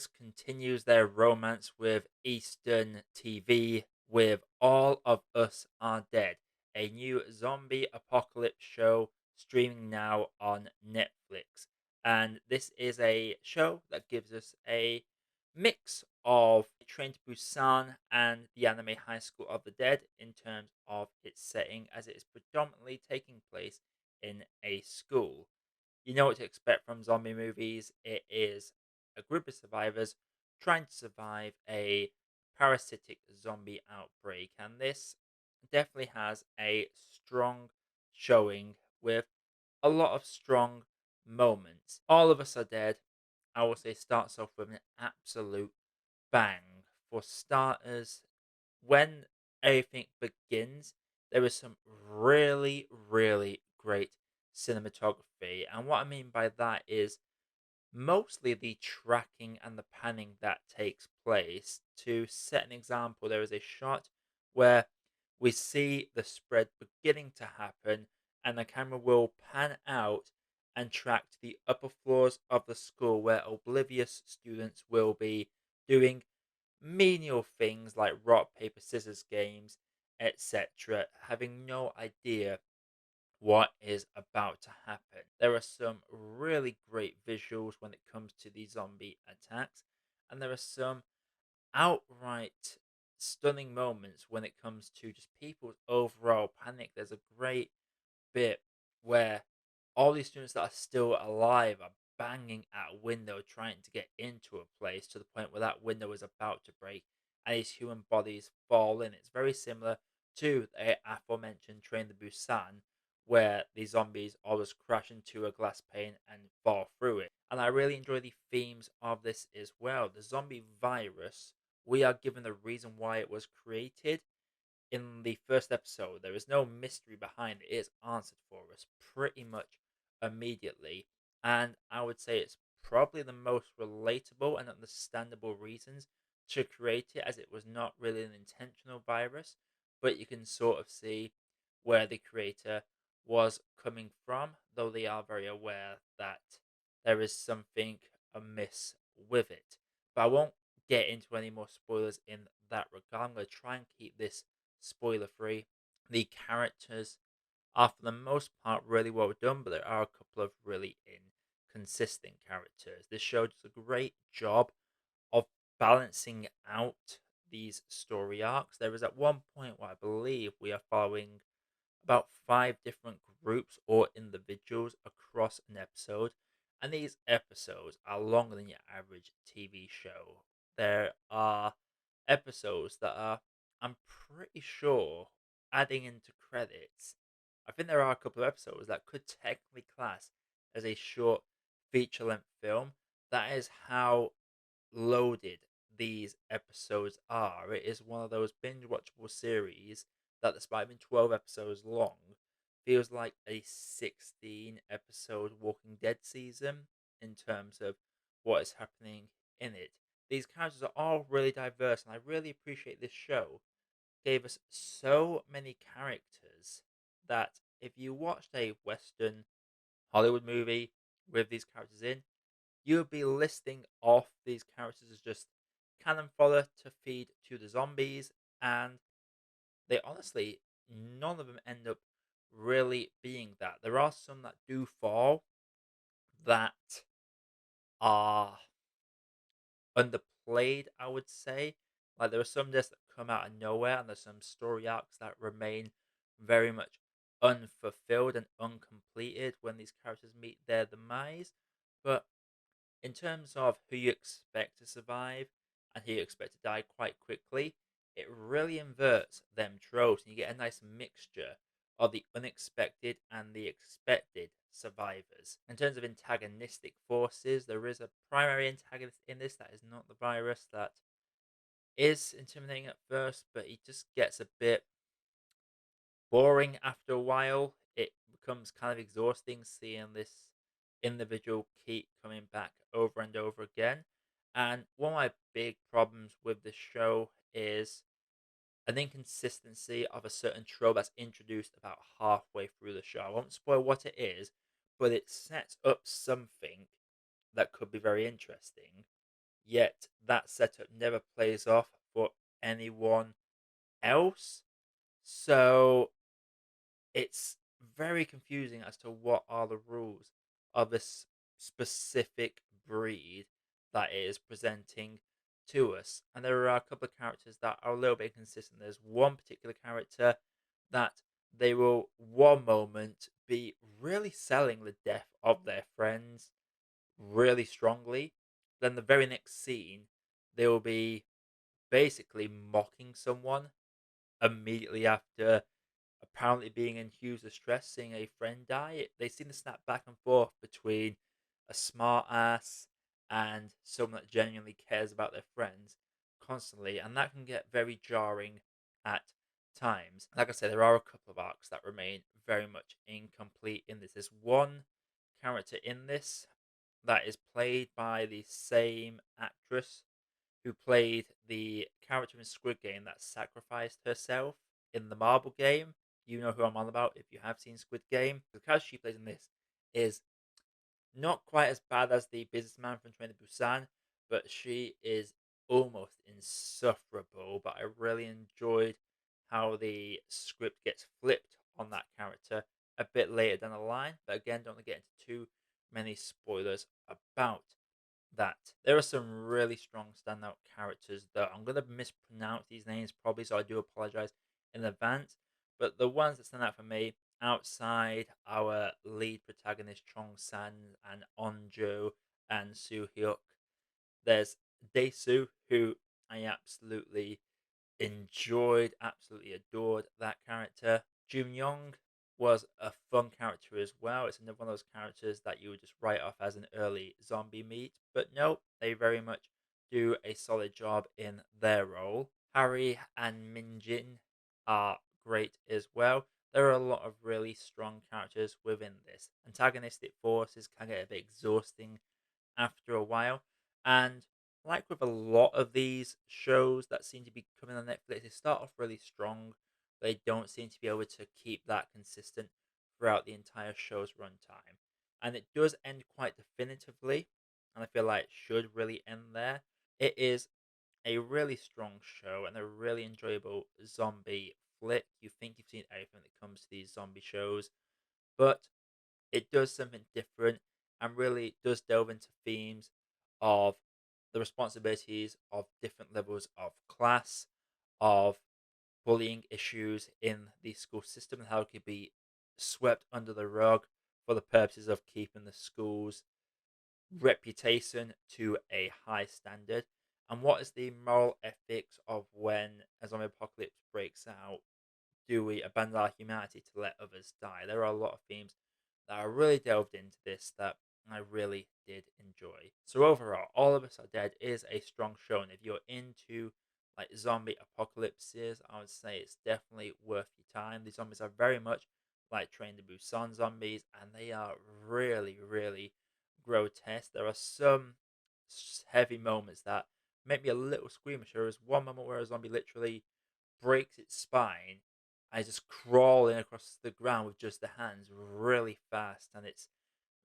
Netflix continues their romance with Eastern TV with All of Us Are Dead, a new zombie apocalypse show streaming now on Netflix. And this is a show that gives us a mix of Train to Busan and the anime High School of the Dead in terms of its setting, as it is predominantly taking place in a school. You know what to expect from zombie movies. It is a group of survivors trying to survive a parasitic zombie outbreak, and this definitely has a strong showing with a lot of strong moments. All of Us Are Dead, I will say, starts off with an absolute bang. For starters, when everything begins, there is some really, really great cinematography. And what I mean by that is mostly the tracking and the panning that takes place. To set an example, there is a shot where we see the spread beginning to happen, and the camera will pan out and track to the upper floors of the school where oblivious students will be doing menial things like rock, paper, scissors games, etc., having no idea what is about to happen. There are some really great visuals when it comes to the zombie attacks, and there are some outright stunning moments when it comes to just people's overall panic. There's a great bit where all these students that are still alive are banging at a window trying to get into a place to the point where that window is about to break and these human bodies fall in. It's very similar to the aforementioned Train to Busan, where the zombies always crash into a glass pane and fall through it. And I really enjoy the themes of this as well. The zombie virus, we are given the reason why it was created in the first episode. There is no mystery behind it. It is answered for us pretty much immediately. And I would say it's probably the most relatable and understandable reasons to create it, as it was not really an intentional virus, but you can sort of see where the creator was coming from, though they are very aware that there is something amiss with it. But I won't get into any more spoilers in that regard. I'm going to try and keep this spoiler free. The characters are, for the most part, really well done, but there are a couple of really inconsistent characters. This show does a great job of balancing out these story arcs. There is at one point where I believe we are following about five different groups or individuals across an episode, and these episodes are longer than your average TV show. There are episodes that are, I'm pretty sure, adding into credits. I think there are a couple of episodes that could technically class as a short feature length film. That is how loaded these episodes are. It is one of those binge watchable series that, despite being 12 episodes long, feels like a 16 episode Walking Dead season in terms of what is happening in it. These characters are all really diverse, and I really appreciate this show. Gave us so many characters that if you watched a Western Hollywood movie with these characters in, you would be listing off these characters as just cannon fodder to feed to the zombies, and they honestly, none of them end up really being that. There are some that do fall that are underplayed, I would say. Like, there are some deaths that come out of nowhere, and there's some story arcs that remain very much unfulfilled and uncompleted when these characters meet their demise. But in terms of who you expect to survive and who you expect to die quite quickly, it really inverts them tropes, and you get a nice mixture of the unexpected and the expected survivors. In terms of antagonistic forces, there is a primary antagonist in this that is not the virus, that is intimidating at first, but he just gets a bit boring after a while. It becomes kind of exhausting seeing this individual keep coming back over and over again. And one of my big problems with this show is an inconsistency of a certain trope that's introduced about halfway through the show. I won't spoil what it is, but it sets up something that could be very interesting. yet that setup never plays off for anyone else. So it's very confusing as to what are the rules of this specific breed that it is presenting to us. And there are a couple of characters that are a little bit inconsistent. There's one particular character that they will one moment be really selling the death of their friends really strongly. Then the very next scene, they will be basically mocking someone immediately after apparently being in huge distress seeing a friend die. They seem to snap back and forth between a smart ass and someone that genuinely cares about their friends constantly, and that can get very jarring at times. Like I said, there are a couple of arcs that remain very much incomplete in this. There's one character in this that is played by the same actress who played the character in Squid Game that sacrificed herself in the marble game. You know who I'm on about if you have seen Squid Game. The character she plays in this is not quite as bad as the businessman from Train to Busan, but she is almost insufferable. But I really enjoyed how the script gets flipped on that character a bit later down the line. But again, don't want to get into too many spoilers about that. There are some really strong standout characters, though. I'm going to mispronounce these names probably, so I do apologize in advance. But the ones that stand out for me, outside our lead protagonist Chong San and Onjo and Soo Hyuk, there's Dae-soo, who I absolutely enjoyed, absolutely adored that character. Jun-young was a fun character as well. It's another one of those characters that you would just write off as an early zombie meet, but no, they very much do a solid job in their role. Harry and Minjin are great as well. There are a lot of really strong characters within this. Antagonistic forces can get a bit exhausting after a while, and like with a lot of these shows that seem to be coming on Netflix, they start off really strong. They don't seem to be able to keep that consistent throughout the entire show's runtime. And it does end quite definitively, and I feel like it should really end there. It is a really strong show and a really enjoyable zombie flick. You think you've seen everything that comes to these zombie shows, but it does something different and really does delve into themes of the responsibilities of different levels of class, of bullying issues in the school system, and how it could be swept under the rug for the purposes of keeping the school's reputation to a high standard. And what is the moral ethics of when a zombie apocalypse breaks out? Do we abandon our humanity to let others die? There are a lot of themes that I really delved into this that I really did enjoy. So overall, All of Us Are Dead is a strong show, and if you're into like zombie apocalypses, I would say it's definitely worth your time. The zombies are very much like Train to Busan zombies, and they are really, really grotesque. There are some heavy moments that make me a little squeamish. There is one moment where a zombie literally breaks its spine and is just crawling across the ground with just the hands really fast, and it's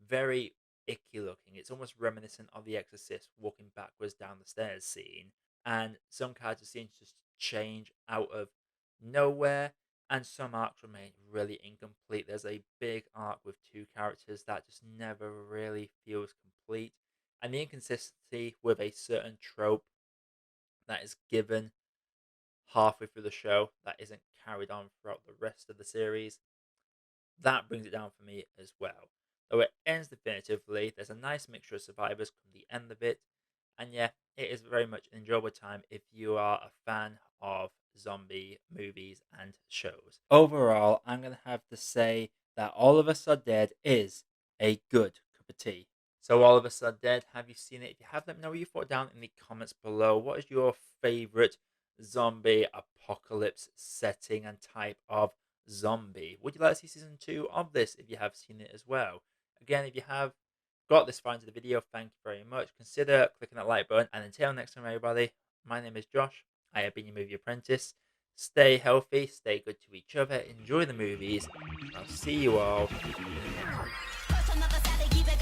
very icky looking. It's almost reminiscent of The Exorcist walking backwards down the stairs scene. And some characters seem to just change out of nowhere, and some arcs remain really incomplete. There's a big arc with two characters that just never really feels complete, and the inconsistency with a certain trope that is given halfway through the show that isn't carried on throughout the rest of the series, that brings it down for me as well. Though it ends definitively, there's a nice mixture of survivors come the end of it, and yeah, it is very much an enjoyable time if you are a fan of zombie movies and shows. Overall, I'm going to have to say that All of Us Are Dead is a good cup of tea. So, All of Us Are Dead, have you seen it? If you have, let me know what you thought down in the comments below. What is your favorite zombie apocalypse setting and type of zombie? Would you like to see season 2 of this if you have seen it as well? Again, if you have got this far into the video, thank you very much. Consider clicking that like button. And until next time, everybody, my name is Josh. I have been your movie apprentice. Stay healthy, stay good to each other, enjoy the movies. I'll see you all in the next one.